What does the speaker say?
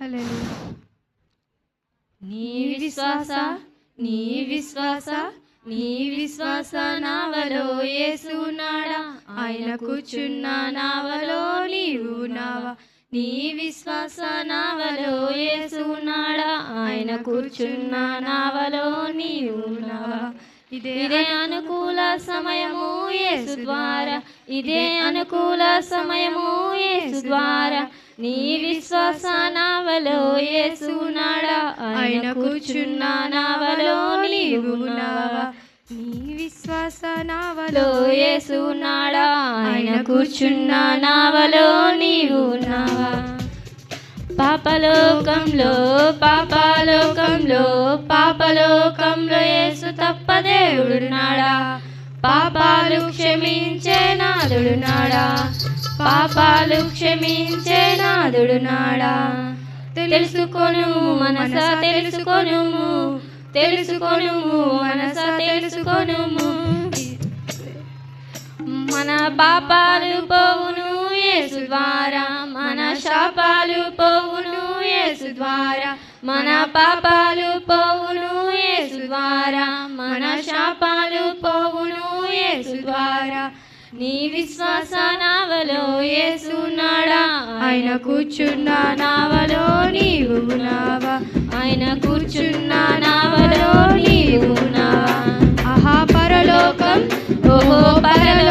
హల్లెలూయా. నీ విశ్వాస నీ విశ్వాస నీ విశ్వాస నావలో యేసున్నాడా, ఆయన కూర్చున్న నావలో నీవు నావా. నీ విశ్వాస నావలో యేసున్నాడా, ఆయన కూర్చున్న నావలో నీవు నావా. ఇదే అనుకూల సమయము యేసు ద్వారా, ఇదే అనుకూల సమయము యేసు ద్వారా. నీ విశ్వాస నావలో యేసున్నాడా, ఆయన కూర్చున్న నావలో నీవు నావా. నీ విశ్వాస నావలో యేసున్నాడా, ఆయన కూర్చున్న నావలో నీవు నావా. పాపలోకంలో పాపలోకంలో పాపలోకంలో యేసు తప్ప దేవుడున్నాడా, పాపాలు క్షమించే నాదుడున్నాడా, పాపాలు క్షమించే నాదుడున్నాడా. తెలుసుకొను మనస తెలుసుకొనుము, తెలుసుకొనుము మనస తెలుసుకొనుము. మన పాపాలు పోవును యేసు ద్వారా, మన శాపాలు పోవును యేసు ద్వారా. మన పాపాలు పోవును యేసు ద్వారా, మన శాపాలు పోవును యేసు ద్వారా. నీ విశ్వాస నావలో యేసున్నాడా, ఆయన కూర్చున్న నావలో నీవు నావా. ఆయన కూర్చున్న నావలో నీవు నావా. ఆహా పరలోకం, ఓహో పరలోకం.